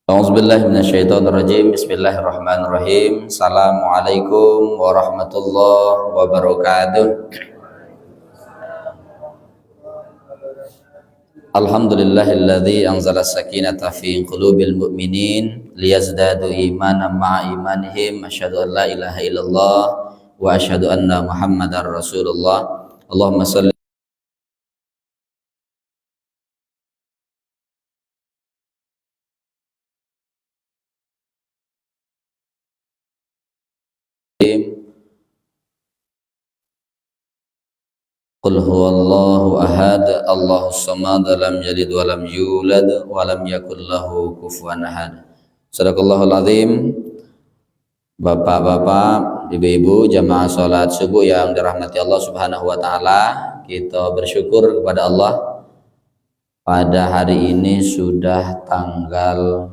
A'udzubillahi minasyaitonirrajim. Bismillahirrahmanirrahim. Assalamualaikum warahmatullahi wabarakatuh. Alhamdulillahilladzi anzala as-sakinata fi qulubil mu'minin liyazdadu imanan ma'a imanihim. Asyhadu an la ilaha illallah wa asyhadu anna Muhammadar Rasulullah. Allahumma shalli Qul huwallahu ahad, Allahus samad, lam yalid wa lam yulad wa lam yakul lahu kufuwan ahad. Shadaqallahul azim. Bapak-bapak, ibu-ibu, jamaah salat subuh yang dirahmati Allah Subhanahu wa taala, kita bersyukur kepada Allah pada hari ini sudah tanggal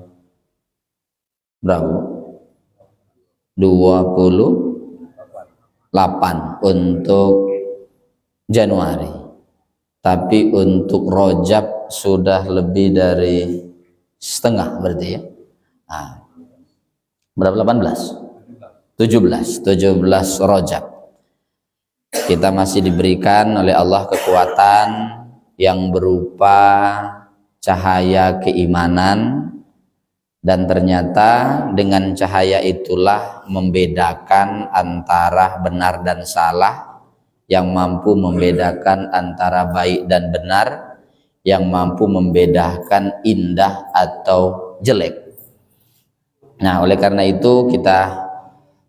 berapa? 28 untuk Januari, tapi untuk Rajab sudah lebih dari setengah berarti ya. Nah, berapa? 17 Rajab. Kita masih diberikan oleh Allah kekuatan yang berupa cahaya keimanan, dan ternyata dengan cahaya itulah membedakan antara benar dan salah, yang mampu membedakan antara baik dan benar, yang mampu membedakan indah atau jelek. Nah, oleh karena itu kita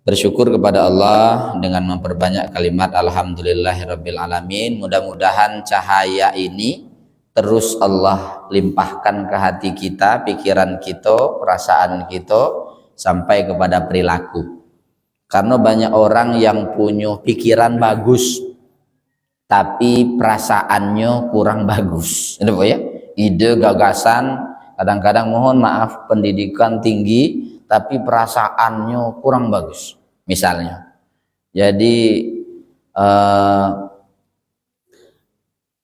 bersyukur kepada Allah dengan memperbanyak kalimat alhamdulillahirabbil alamin. Mudah-mudahan cahaya ini terus Allah limpahkan ke hati kita, pikiran kita, perasaan kita, sampai kepada perilaku. Karena banyak orang yang punya pikiran bagus tapi perasaannya kurang bagus, ya? Ide, gagasan, kadang-kadang mohon maaf pendidikan tinggi tapi perasaannya kurang bagus. Misalnya, jadi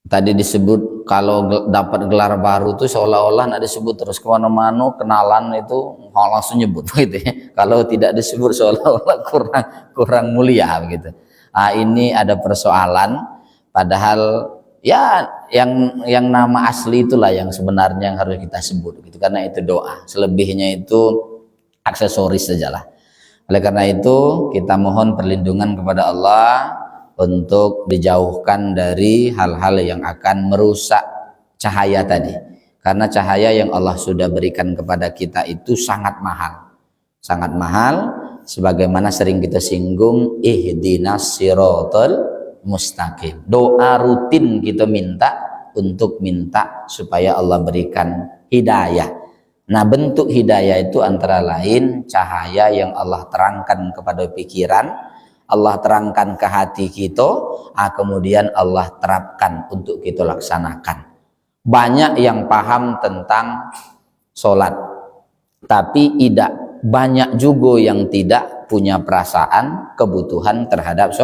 tadi disebut kalau dapat gelar baru tuh seolah-olah nak disebut terus kemana-mana, kenalan itu langsung nyebut gitu ya. Kalau tidak disebut seolah-olah kurang mulia begitu. Nah, ini ada persoalan. Padahal ya yang nama asli itulah yang sebenarnya yang harus kita sebut gitu, karena itu doa, selebihnya itu aksesoris sajalah. Oleh karena itu kita mohon perlindungan kepada Allah untuk dijauhkan dari hal-hal yang akan merusak cahaya tadi, karena cahaya yang Allah sudah berikan kepada kita itu sangat mahal, sebagaimana sering kita singgung, ihdinas siratal mustaqim. Doa rutin kita minta untuk minta supaya Allah berikan hidayah. Nah, bentuk hidayah itu antara lain cahaya yang Allah terangkan kepada pikiran, Allah terangkan ke hati kita, kemudian Allah terapkan untuk kita laksanakan. Banyak yang paham tentang sholat, tapi tidak banyak juga yang tidak punya perasaan kebutuhan terhadap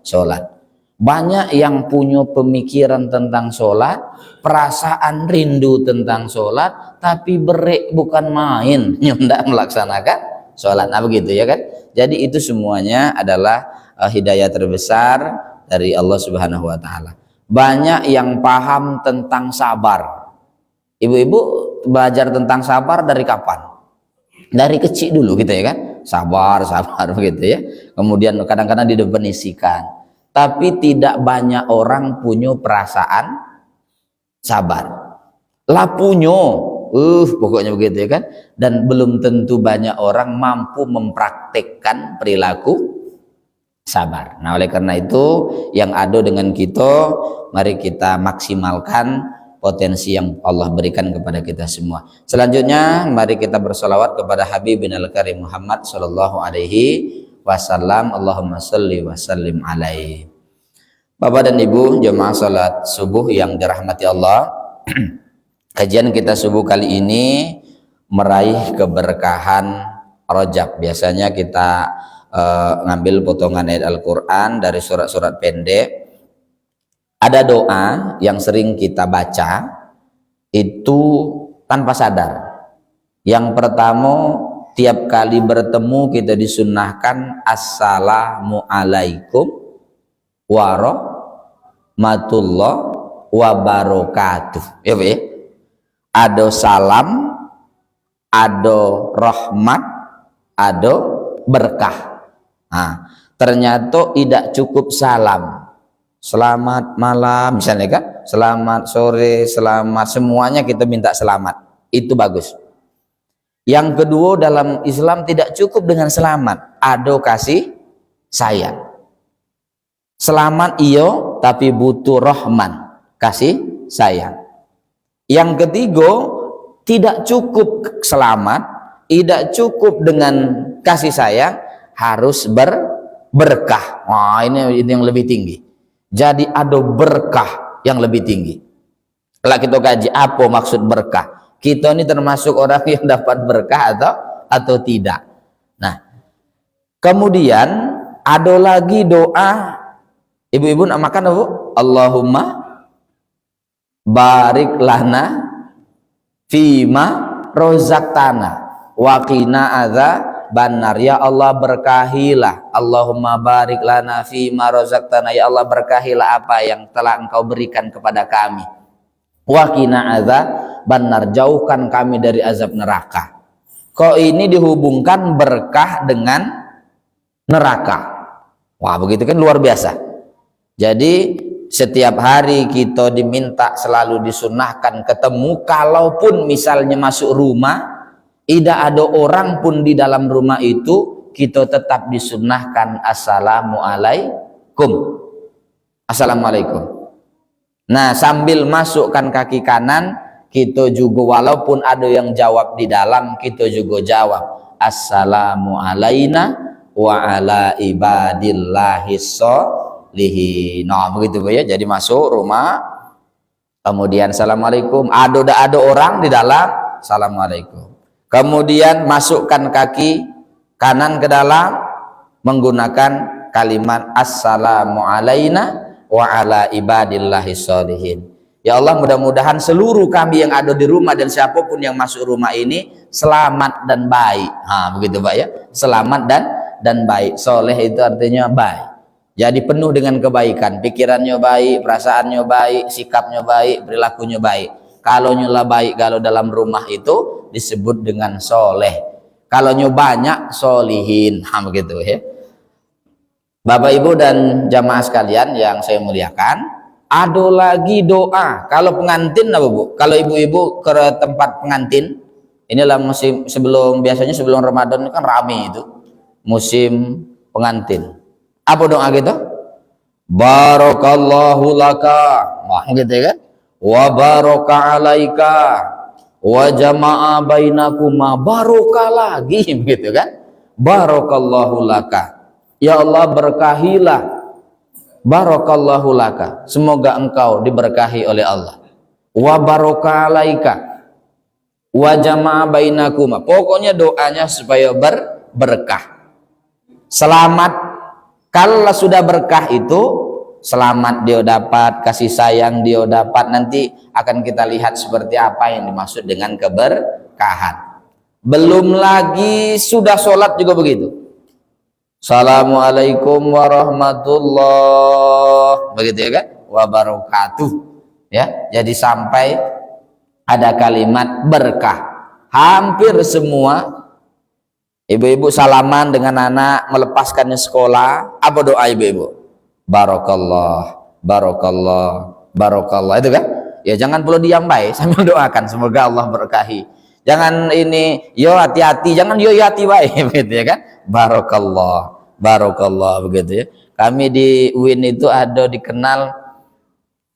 sholat. Banyak yang punya pemikiran tentang sholat, perasaan rindu tentang sholat, tapi berek bukan main, hendak melaksanakan sholat. Nah, begitu ya kan? Jadi itu semuanya adalah hidayah terbesar dari Allah Subhanahu wa taala. Banyak yang paham tentang sabar. Ibu-ibu belajar tentang sabar dari kapan? Dari kecil dulu gitu ya kan? Sabar begitu ya. Kemudian kadang-kadang didefinisikan. Tapi tidak banyak orang punya perasaan sabar. Lah punya, pokoknya begitu ya kan. Dan belum tentu banyak orang mampu mempraktekkan perilaku sabar. Nah, oleh karena itu yang ada dengan kita, mari kita maksimalkan potensi yang Allah berikan kepada kita semua. Selanjutnya mari kita bersolawat kepada Habibina Karim Muhammad sallallahu alaihi wasallam. Allahumma sholli wa sallim alaihi. Bapak dan Ibu jemaah salat subuh yang dirahmati Allah, kajian kita subuh kali ini meraih keberkahan Rajab. Biasanya kita ngambil potongan ayat Al-Quran dari surat-surat pendek. Ada doa yang sering kita baca itu tanpa sadar. Yang pertama, tiap kali bertemu kita disunnahkan assalamu alaikum warahmatullahi wabarakatuh. Ya, Pak ya. Ada salam, ada rahmat, ada berkah. Nah, ternyata tidak cukup salam. Selamat malam misalnya kan, selamat sore, selamat, semuanya kita minta selamat. Itu bagus. Yang kedua, dalam Islam tidak cukup dengan selamat, ada kasih sayang. Selamat iyo, tapi butuh rahman, kasih sayang. Yang ketiga, tidak cukup selamat, tidak cukup dengan kasih sayang, harus berkah. Wah, ini yang lebih tinggi. Jadi ada berkah yang lebih tinggi. Kalau kita kaji apa maksud berkah, kita ini termasuk orang yang dapat berkah atau tidak. Nah, kemudian ada lagi doa, ibu-ibu nak makan apa? Allahumma barik lana fima rozaktana waqina adzabannar. Ya Allah berkahilah, Allahumma barik lana fima rozaktana, ya Allah berkahilah apa yang telah Engkau berikan kepada kami. Waqina adzabannar, jauhkan kami dari azab neraka. Kok ini dihubungkan berkah dengan neraka? Wah, begitu kan luar biasa. Jadi setiap hari kita diminta selalu disunahkan ketemu, kalaupun misalnya masuk rumah tidak ada orang pun di dalam rumah itu, kita tetap disunahkan assalamualaikum. Assalamualaikum. Nah, sambil masukkan kaki kanan, kita juga walaupun ada yang jawab di dalam, kita juga jawab assalamu alaina wa ala ibadillahis sholihin. Nah, begitu ya. Jadi masuk rumah, kemudian assalamualaikum. Ada orang di dalam, assalamualaikum. Kemudian masukkan kaki kanan ke dalam menggunakan kalimat assalamu alaina wa ala ibadillahis sholihin. Ya Allah, mudah-mudahan seluruh kami yang ada di rumah dan siapapun yang masuk rumah ini selamat dan baik. Nah, begitu Pak ya. Selamat dan baik. Soleh itu artinya baik. Jadi penuh dengan kebaikan, pikirannya baik, perasaannya baik, sikapnya baik, perilakunya baik. Kalau nyula baik, kalau dalam rumah itu disebut dengan soleh. Kalau banyak, solihin. Nah, begitu ya. Bapak Ibu dan jamaah sekalian yang saya muliakan, ada lagi doa. Kalau pengantin apa Bu? Kalau ibu-ibu ke tempat pengantin, inilah musim biasanya sebelum Ramadan kan rame itu musim pengantin. Apa doa gitu? Barakallahu laka, wah gitu kan? Wa baraka alaika, wa jama'a bainakuma, barokah lagi begitu kan? Barakallahu laka. Ya Allah berkahilah, barakallahu laka, semoga engkau diberkahi oleh Allah. Wa baraka alaika, wa jama'a bainakuma, pokoknya doanya supaya berkah. Selamat, kalau sudah berkah itu selamat dia dapat, kasih sayang dia dapat. Nanti akan kita lihat seperti apa yang dimaksud dengan keberkahan. Belum lagi sudah sholat juga begitu. Assalamualaikum warahmatullahi, begitu ya kan, wabarakatuh ya. Jadi sampai ada kalimat berkah. Hampir semua ibu-ibu salaman dengan anak, melepaskannya sekolah, apa doa ibu-ibu? Barakallah, barakallah, barakallah, itu kan ya. Jangan perlu diam baik, sambil doakan semoga Allah berkahi. Jangan ini yo hati-hati, jangan yo hati baik begitu ya kan. Barakallah, barakallah, begitu ya. Kami di UIN itu ada dikenal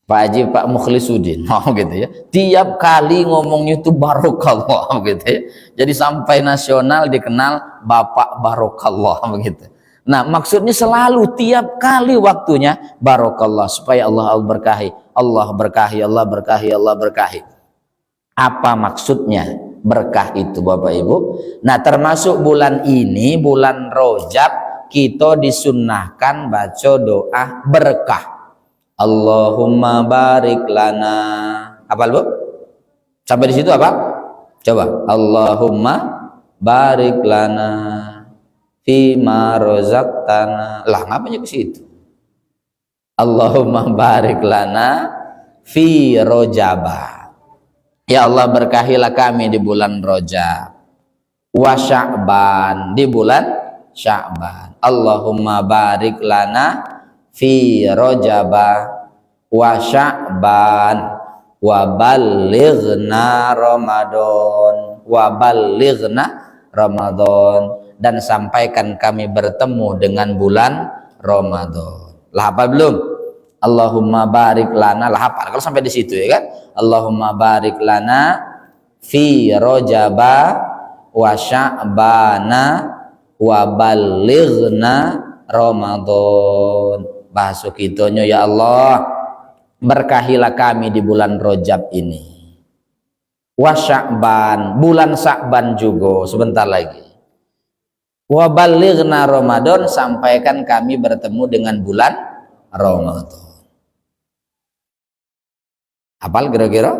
Pak Haji Pak Mukhlisuddin, gitu ya. Tiap kali ngomongnya itu barakallah gitu ya. Jadi sampai nasional dikenal Bapak Barakallah begitu. Nah, maksudnya selalu tiap kali waktunya barakallah, supaya Allah berkahi, Allah berkahi, Allah berkahi, Allah berkahi. Apa maksudnya berkah itu Bapak Ibu? Nah, termasuk bulan ini, bulan Rajab, kita disunnahkan baca doa berkah. Allahumma barik lana. Apa Bu? Sampai di situ apa? Coba, Allahumma barik lana fima rozaqtana. Lah ngapanya ke situ? Allahumma barik lana fi rojaba. Ya Allah, berkahilah kami di bulan Rojab, wa Sya'ban, di bulan Sya'ban. Allahumma barik lana fi rojaba wa Sya'ban wa ballighna Ramadan, wa ballighna Ramadan, dan sampaikan kami bertemu dengan bulan Ramadan. Lah apa belum? Allahumma barik lana, lah hafal kalau sampai di situ ya kan. Allahumma barik lana fi rojaba wa sya'bana wa balighna Ramadan. Bahasa kitonya, ya Allah, berkahilah kami di bulan Rojab ini, wa sya'ban, bulan Sya'ban juga sebentar lagi, wa balighna Ramadan, sampaikan kami bertemu dengan bulan Ramadan. Hafal kira-kira?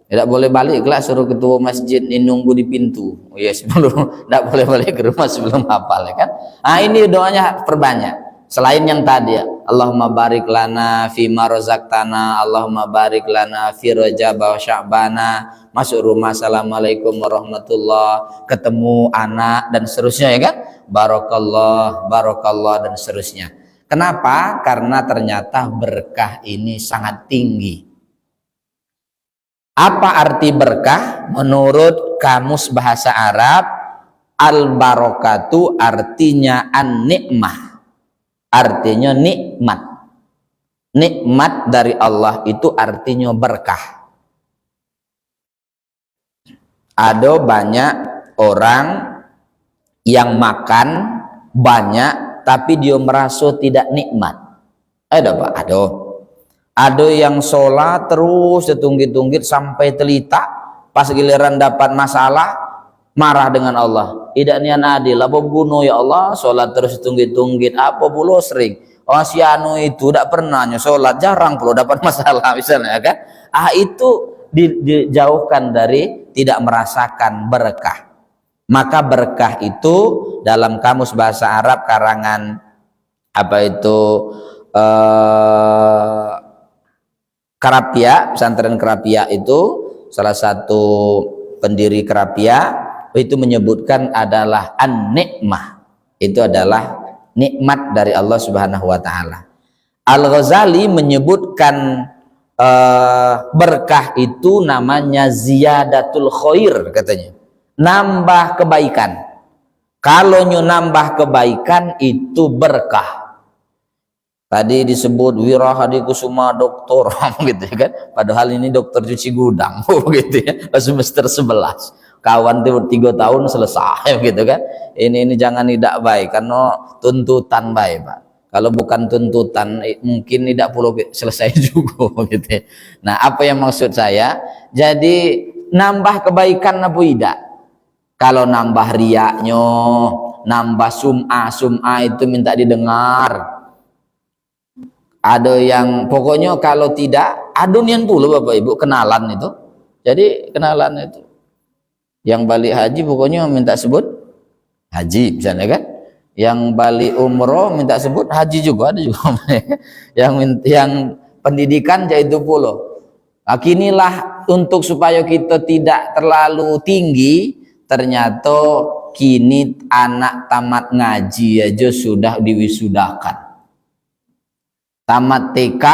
Tidak boleh balik kelas, suruh ketua masjid ini nunggu di pintu. Oh ya, sebelum tidak boleh balik ke rumah sebelum hafal ya kan. Nah, ini doanya perbanyak. Selain yang tadi ya, Allahumma barik lana fi ma razaqtana, Allahumma barik lana fi Rajab wa Sya'bana, masuk rumah assalamualaikum warahmatullah, ketemu anak dan seterusnya ya kan. Barakallah, barakallah dan seterusnya. Kenapa? Karena ternyata berkah ini sangat tinggi. Apa arti berkah? Menurut Kamus Bahasa Arab, al-barakatu artinya an-nikmah, artinya nikmat. Nikmat dari Allah itu artinya berkah. Ada banyak orang yang makan banyak tapi dia merasa tidak nikmat. Ada Pak? Ada yang sholat terus setunggit-tunggit sampai telita, pas giliran dapat masalah marah dengan Allah. Tidak nian adil, apa bunuh ya Allah, sholat terus setunggit-tunggit, apa pula sering. Oh si anu itu tidak pernah sholat, jarang pula dapat masalah misalnya kan. Itu dijauhkan dari tidak merasakan berkah. Maka berkah itu dalam Kamus Bahasa Arab karangan apa itu Kerapia, pesantren Kerapia itu salah satu pendiri Kerapia itu menyebutkan adalah an-nikmah, itu adalah nikmat dari Allah Subhanahu wa taala. Al-Ghazali menyebutkan berkah itu namanya ziyadatul khair, katanya. Nambah kebaikan. Kalau nambah kebaikan itu berkah. Tadi disebut Wirahadi Kusuma doktor gitu ya kan. Padahal ini dokter cuci gudang gitu ya. Semester 11. Kawan itu 3 tahun selesai gitu kan. Ini jangan tidak baik karena tuntutan baik, Pak. Kalau bukan tuntutan mungkin tidak perlu selesai juga gitu ya. Nah, apa yang maksud saya? Jadi nambah kebaikan apa tidak? Kalau nambah riaknya, nambah sum'ah itu minta didengar. Ada yang pokoknya kalau tidak adunian pula Bapak Ibu kenalan itu. Jadi kenalan itu yang balik haji pokoknya minta sebut haji misalnya kan. Yang balik umroh minta sebut haji juga ada juga. yang pendidikan itu pula. Nah, kinilah untuk supaya kita tidak terlalu tinggi, ternyata kini anak tamat ngaji aja sudah diwisudakan. Tamat TK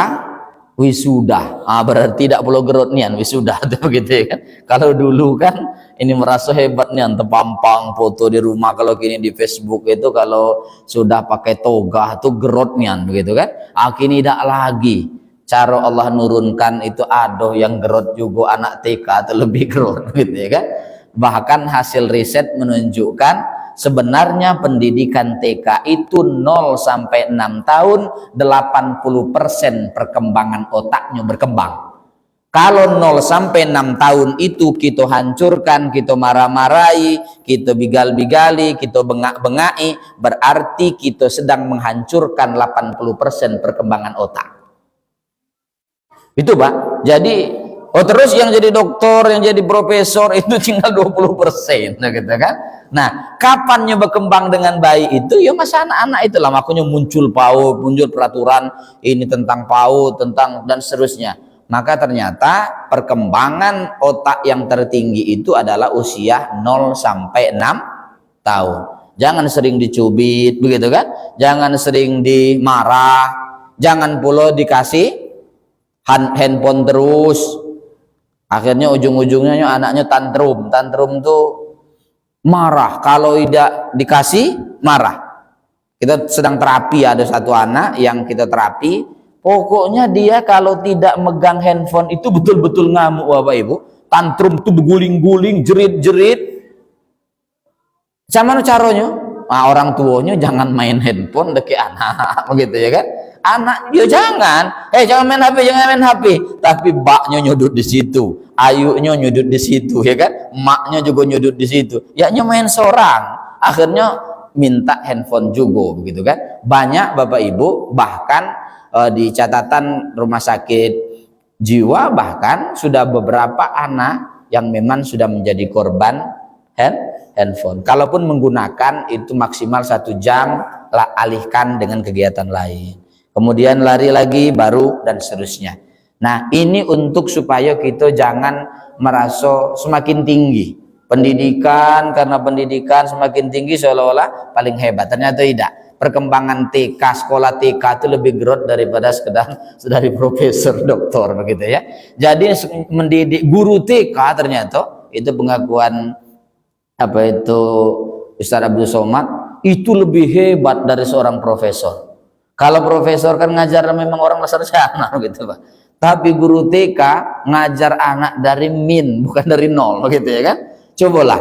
wisuda, berarti tidak perlu gerot nian wisuda tuh begitu ya kan. Kalau dulu kan ini merasa hebat nian terpampang foto di rumah, kalau kini di Facebook itu kalau sudah pakai toga tuh gerot nian begitu kan. Kini tidak lagi. Cara Allah nurunkan itu ada yang gerot juga anak TK atau lebih gerot gitu ya kan. Bahkan hasil riset menunjukkan sebenarnya pendidikan TK itu 0 sampai 6 tahun 80% perkembangan otaknya berkembang. Kalau 0 sampai 6 tahun itu kita hancurkan, kita marah-marahi, kita bigal-bigali, kita bengak-bengai, berarti kita sedang menghancurkan 80% perkembangan otak. Itu Pak. Jadi Oh terus yang jadi doktor, yang jadi profesor itu tinggal 20%, nah gitu kan. Nah, kapannya berkembang dengan baik itu ya masa anak-anak itulah, makanya muncul PAUD, muncul peraturan ini tentang PAUD, tentang dan seterusnya. Maka ternyata perkembangan otak yang tertinggi itu adalah usia 0 sampai 6 tahun. Jangan sering dicubit begitu kan? Jangan sering dimarah, jangan pula dikasih handphone terus. Akhirnya ujung-ujungnya anaknya tantrum. Tantrum tuh marah, kalau tidak dikasih marah. Kita sedang terapi, ada satu anak yang kita terapi, pokoknya dia kalau tidak megang handphone itu betul-betul ngamuk Bapak Ibu, tantrum tuh berguling-guling, jerit-jerit. Sama caranya, nah, orang tuanya jangan main handphone deket anak, begitu ya kan? Anak dia jangan, jangan main HP, jangan main HP. Tapi baknya nyudut di situ, ayunya nyudut di situ, ya kan? Maknya juga nyudut di situ. Ya main seorang, akhirnya minta handphone juga, begitu kan? Banyak Bapak Ibu, bahkan di catatan rumah sakit jiwa bahkan sudah beberapa anak yang memang sudah menjadi korban handphone. Kalaupun menggunakan itu maksimal 1 jam, alihkan dengan kegiatan lain. Kemudian lari lagi baru dan seterusnya. Nah ini untuk supaya kita jangan merasa semakin tinggi pendidikan, karena pendidikan semakin tinggi seolah-olah paling hebat. Ternyata tidak. Perkembangan TK, sekolah TK itu lebih gerot daripada sekedar dari profesor doktor begitu ya. Jadi mendidik guru TK ternyata itu pengakuan apa itu Ustaz Abdul Somad itu lebih hebat dari seorang profesor. Kalau profesor kan ngajar memang orang sarjana gitu Pak. Tapi guru TK ngajar anak dari min, bukan dari nol gitu ya kan. Cobalah.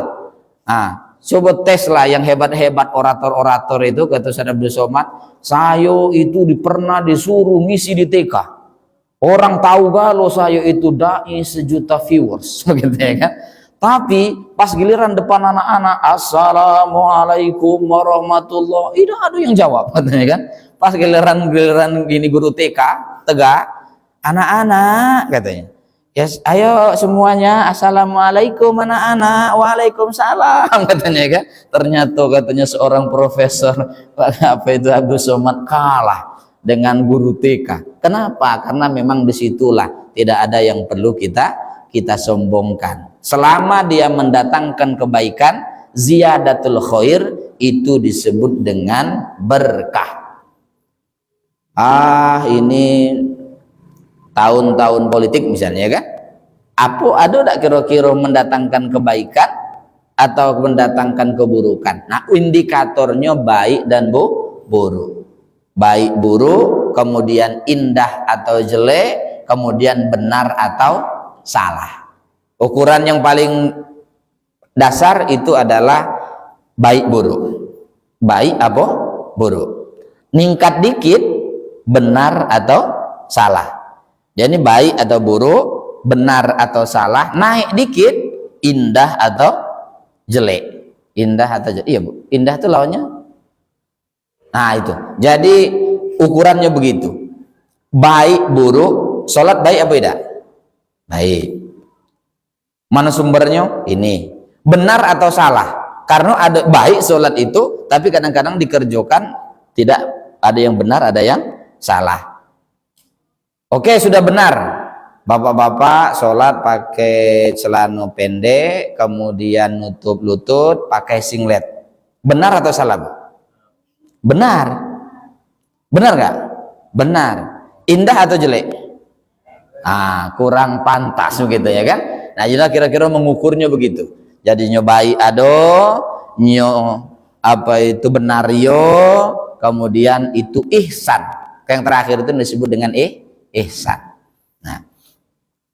Nah, coba tes lah yang hebat-hebat orator-orator itu, kata Ustaz Abdul Somad, saya itu pernah disuruh ngisi di TK. Orang tahu kalau saya itu dai 1 juta viewers begitu ya kan. Tapi pas giliran depan anak-anak, assalamualaikum warahmatullahi, tidak ada yang jawab katanya kan. Pas giliran gini guru TK tegak, anak-anak katanya, yes, ayo semuanya assalamualaikum anak-anak, waalaikumsalam katanya kan. Ternyata katanya seorang profesor apa itu Abdul Somad kalah dengan guru TK. Kenapa? Karena memang disitulah tidak ada yang perlu kita sombongkan. Selama dia mendatangkan kebaikan, ziyadatul khair, itu disebut dengan berkah. Ini tahun-tahun politik misalnya kan, apa ada tak kira-kira mendatangkan kebaikan atau mendatangkan keburukan? Nah indikatornya baik dan buruk. Baik buruk, kemudian indah atau jelek, kemudian benar atau salah. Ukuran yang paling dasar itu adalah baik buruk. Baik apa? Buruk. Ningkat dikit, benar atau salah. Jadi baik atau buruk, benar atau salah. Naik dikit, indah atau jelek. Indah atau jelek. Iya Bu, indah itu lawannya. Nah itu. Jadi ukurannya begitu. Baik buruk, sholat baik apa tidak? Baik. Mana sumbernya? Ini. Benar atau salah? Karena ada baik sholat itu, tapi kadang-kadang dikerjakan tidak ada yang benar, ada yang salah. Oke, sudah benar. Bapak-bapak sholat pakai celana pendek, kemudian nutup lutut, pakai singlet. Benar atau salah? Benar. Benar nggak? Benar. Indah atau jelek? Kurang pantas begitu ya kan? Nah, jadi kira-kira mengukurnya begitu. Jadi nyobai apa itu benar kemudian itu ihsan. Yang terakhir itu disebut dengan ihsan. Nah,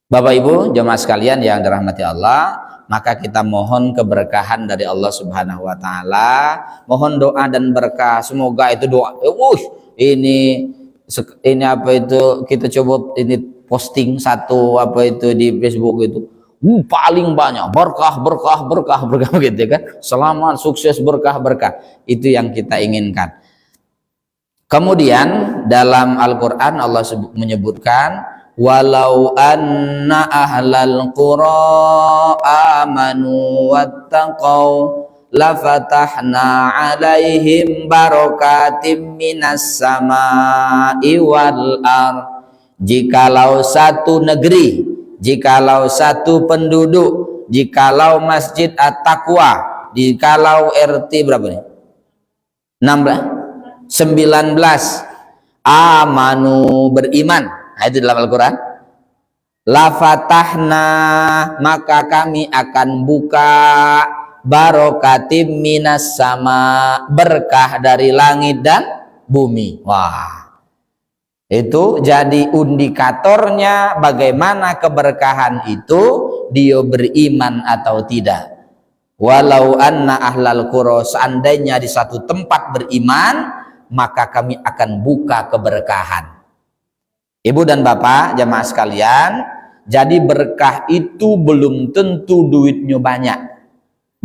Bapak Ibu jemaah sekalian yang dirahmati Allah, maka kita mohon keberkahan dari Allah Subhanahu wa taala, mohon doa dan berkah. Semoga itu doa. Ini apa itu, kita coba ini posting satu apa itu di Facebook itu. Paling banyak berkah gitu kan. Selamat, sukses, berkah. Itu yang kita inginkan. Kemudian dalam Al-Qur'an Allah menyebutkan walau anna ahlal qura amanu wattaqau lafatahna alaihim barakatim minas samai wal ar. Jikalau satu negeri, jikalau satu penduduk, jikalau masjid at-taqwa, jikalau RT berapa nih? 16 19 amanu beriman, nah, itu dalam Al-Quran. Lafatahna maka kami akan buka barokatim minas sama, berkah dari langit dan bumi. Wah, itu jadi indikatornya bagaimana keberkahan itu dia beriman atau tidak. Walau anna ahlal qura, seandainya di satu tempat beriman, maka kami akan buka keberkahan. Ibu dan bapak jamaah sekalian, jadi berkah itu belum tentu duitnya banyak,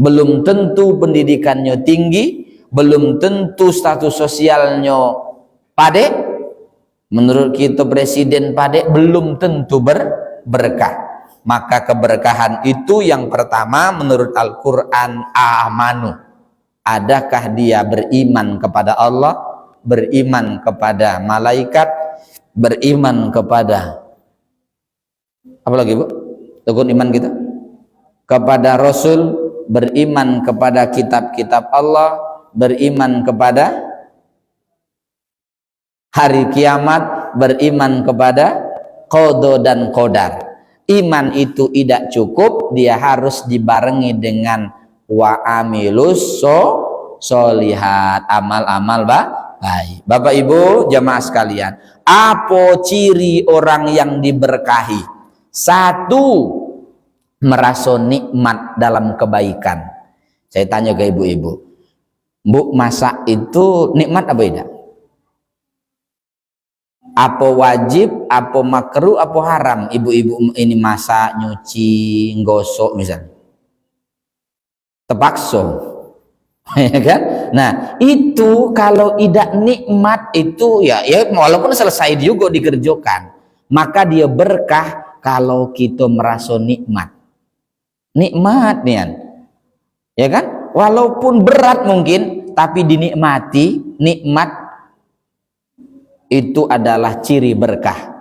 belum tentu pendidikannya tinggi, belum tentu status sosialnya pade. Menurut kita presiden pade belum tentu berkah. Maka keberkahan itu yang pertama menurut Al-Quran amanu. Adakah dia beriman kepada Allah, beriman kepada malaikat, beriman kepada apa lagi Bu? Rukun iman kita kepada Rasul, beriman kepada kitab-kitab Allah, beriman kepada hari kiamat, beriman kepada qada dan qadar. Iman itu tidak cukup, dia harus dibarengi dengan wa amilus solihat, amal-amal baik. Bapak Ibu jamaah sekalian, apa ciri orang yang diberkahi? Satu, merasa nikmat dalam kebaikan. Saya tanya ke ibu-ibu, Bu, masak itu nikmat apa tidak? Apa wajib, apa makruh, apa haram ibu-ibu ini masak, nyuci, gosok misalnya? Terpaksa. Ya kan? Nah, itu kalau tidak nikmat itu ya walaupun selesai juga dikerjakan, maka dia berkah kalau kita merasa nikmat. Nikmat nih. Ya kan? Walaupun berat mungkin, tapi dinikmati, nikmat itu adalah ciri berkah.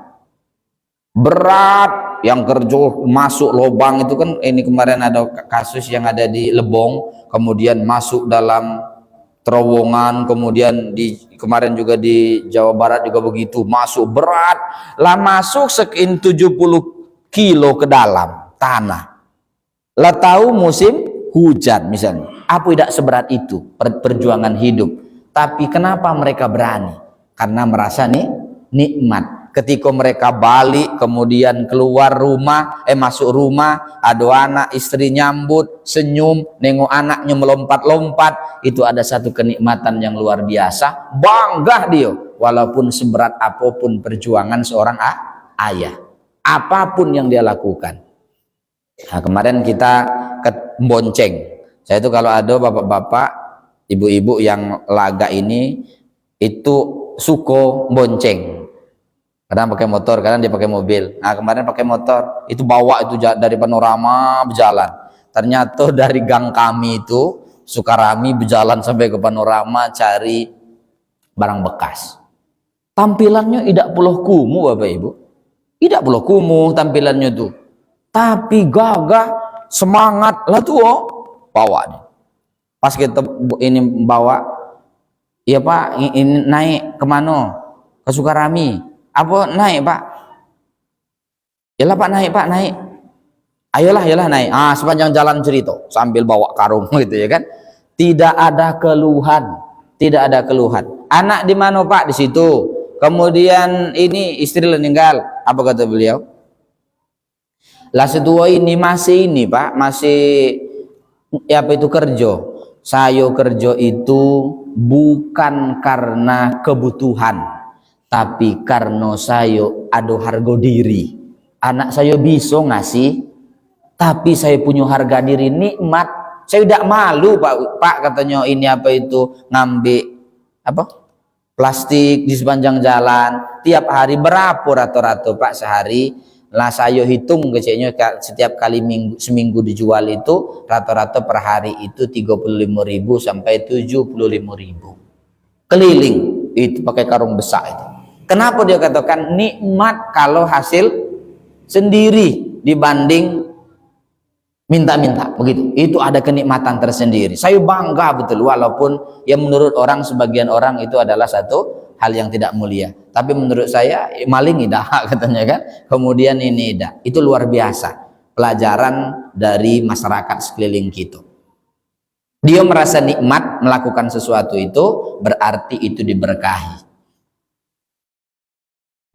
Berat yang kerja masuk lubang itu kan, ini kemarin ada kasus yang ada di Lebong, kemudian masuk dalam terowongan, kemudian kemarin juga di Jawa Barat juga begitu, masuk berat lah, masuk sekian 70 kilo ke dalam tanah lah, tahu musim hujan misalnya, apa tidak seberat itu perjuangan hidup. Tapi kenapa mereka berani? Karena merasa nikmat. Ketika mereka balik, kemudian keluar rumah, masuk rumah, ada anak istri nyambut, senyum, nengok anaknya melompat-lompat, itu ada satu kenikmatan yang luar biasa. Bangga dia, walaupun seberat apapun perjuangan seorang ayah, apapun yang dia lakukan. Nah, kemarin kita ke bonceng. Saya itu kalau ada bapak-bapak, ibu-ibu yang laga ini, itu suko bonceng, kadang pakai motor, kadang dia pakai mobil. Nah, kemarin pakai motor, itu bawa itu dari Panorama berjalan. Ternyata dari gang kami itu Sukarami berjalan sampai ke Panorama cari barang bekas. Tampilannya tidak puluh kumuh Bapak Ibu, tidak puluh kumuh tampilannya tuh, tapi gagah, semangat lah tuh, bawa nih. Pas kita ini bawa, iya Pak, ini naik kemana? Ke Sukarami. Apa naik Pak? Yalah Pak, naik Pak, naik. Ayolah naik. Sepanjang jalan cerita sambil bawa karung gitu ya kan. Tidak ada keluhan, tidak ada keluhan. Anak di mana Pak? Di situ. Kemudian ini istri meninggal. Apa kata beliau? Lah setua ini masih ini Pak, masih apa itu kerja. Saya kerja itu bukan karena kebutuhan, tapi karena saya ada harga diri. Anak saya bisa ngasih, tapi saya punya harga diri, nikmat. Saya tidak malu Pak katanya ini apa itu ngambil apa plastik di sepanjang jalan. Tiap hari berapa rata-rata Pak sehari? Lah saya hitung kecilnya setiap kali seminggu dijual itu rata-rata per hari itu 35.000 sampai 75.000. Keliling itu pakai karung besar itu. Kenapa dia katakan nikmat kalau hasil sendiri dibanding minta-minta begitu? Itu ada kenikmatan tersendiri. Saya bangga betul, walaupun ya menurut orang, sebagian orang itu adalah satu hal yang tidak mulia, tapi menurut saya maling idah katanya kan. Kemudian ini idah, itu luar biasa pelajaran dari masyarakat sekeliling kita. Dia merasa nikmat melakukan sesuatu itu, berarti itu diberkahi.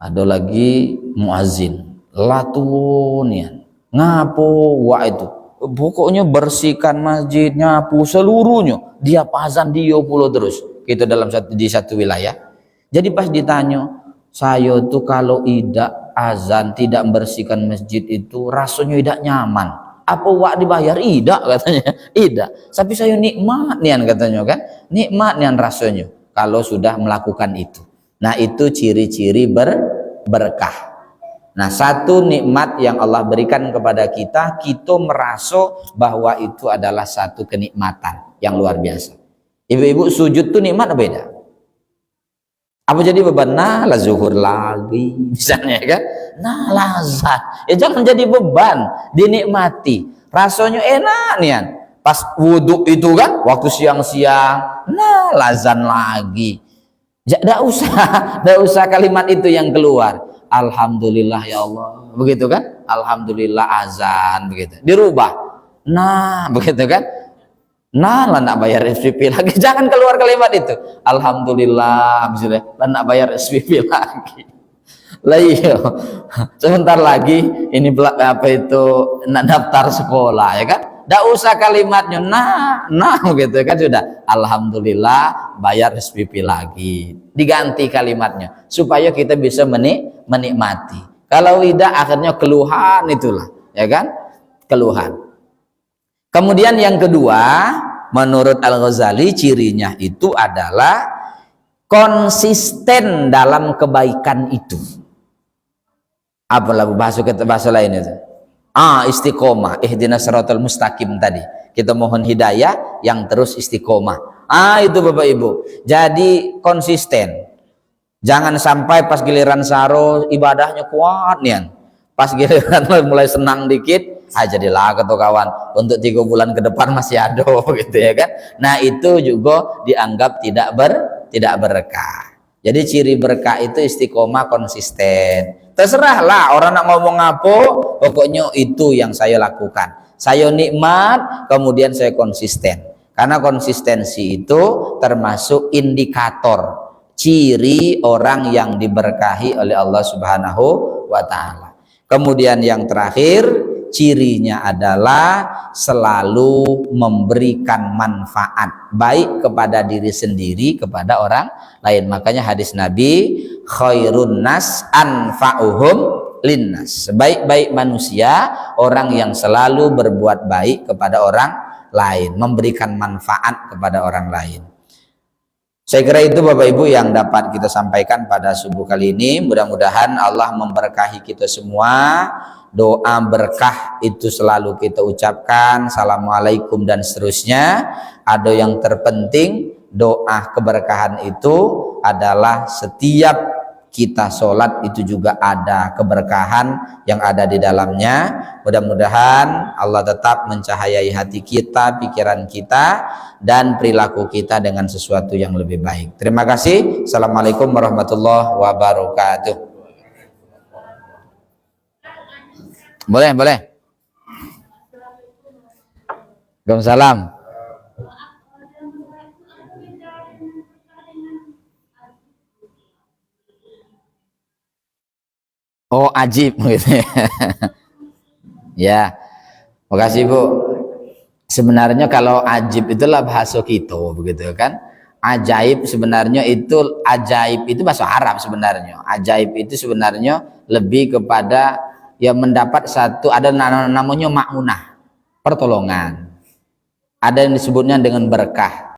Ada lagi muazin latunian ngapo wa itu, pokoknya bersihkan masjid, nyapu seluruhnya, dia azan dia pula terus kita dalam di satu wilayah. Jadi pas ditanya, saya tuh kalau tidak azan, tidak membersihkan masjid itu rasanya tidak nyaman. Apa wak dibayar? Tidak katanya, tidak. Tapi saya nikmat nian katanya kan, nikmat nian rasanya kalau sudah melakukan itu. Nah itu ciri-ciri berkah. Nah satu nikmat yang Allah berikan kepada kita, kita merasa bahwa itu adalah satu kenikmatan yang luar biasa. Ibu-ibu sujud tuh nikmat apa beda? Apa jadi beban? Nah lah zuhur lagi misalnya kan, nah lazat ya jangan jadi beban, dinikmati, rasanya enak nian. Pas wudhu itu kan waktu siang-siang, nah lazan lagi. Tidak usah kalimat itu yang keluar. Alhamdulillah ya Allah, begitu kan? Alhamdulillah azan begitu. Dirubah. Nah, begitu kan? Nah, lah nak bayar SPP lagi. Jangan keluar kalimat itu. Alhamdulillah, misalnya, lah nak bayar SPP lagi. Lah iya. Sebentar lagi ini apa itu nak daftar sekolah ya kan? Tidak usah kalimatnya nah gitu kan, sudah alhamdulillah bayar SPP lagi, diganti kalimatnya supaya kita bisa menikmati. Kalau tidak akhirnya keluhan, itulah ya kan, keluhan. Kemudian yang kedua menurut Al-Ghazali cirinya itu adalah konsisten dalam kebaikan itu. Apalah bahasa lain itu? Istiqomah, ihdinas siratal mustaqim tadi. Kita mohon hidayah yang terus istiqomah. Itu Bapak Ibu. Jadi konsisten. Jangan sampai pas giliran saro ibadahnya kuat nih. Pas giliran mulai senang dikit, jadilah kata kawan, untuk 3 bulan ke depan masih ada gitu ya kan. Nah, itu juga dianggap tidak berkah. Jadi ciri berkah itu istiqomah, konsisten. Terserahlah orang nak ngomong apa, pokoknya itu yang saya lakukan. Saya nikmat, kemudian saya konsisten. Karena konsistensi itu termasuk indikator ciri orang yang diberkahi oleh Allah Subhanahu wa Ta'ala. Kemudian yang terakhir, cirinya adalah selalu memberikan manfaat baik kepada diri sendiri, kepada orang lain. Makanya hadis Nabi, khairun nas anfa'uhum linnas. Sebaik-baik manusia orang yang selalu berbuat baik kepada orang lain, memberikan manfaat kepada orang lain. Saya kira itu Bapak Ibu yang dapat kita sampaikan pada subuh kali ini. Mudah-mudahan Allah memberkahi kita semua. Doa berkah itu selalu kita ucapkan, assalamualaikum dan seterusnya. Ada yang terpenting, doa keberkahan itu adalah setiap kita sholat itu juga ada keberkahan yang ada di dalamnya. Mudah-mudahan Allah tetap mencahayai hati kita, pikiran kita, dan perilaku kita dengan sesuatu yang lebih baik. Terima kasih. Assalamualaikum warahmatullahi wabarakatuh. Boleh. Waalaikumsalam. Oh, ajib gitu ya. Ya, makasih Bu. Sebenarnya kalau ajib itulah bahasa kita begitu kan. Ajaib sebenarnya itu, ajaib itu bahasa Arab sebenarnya. Ajaib itu sebenarnya lebih kepada yang mendapat satu, ada namanya ma'unah, pertolongan. Ada yang disebutnya dengan berkah.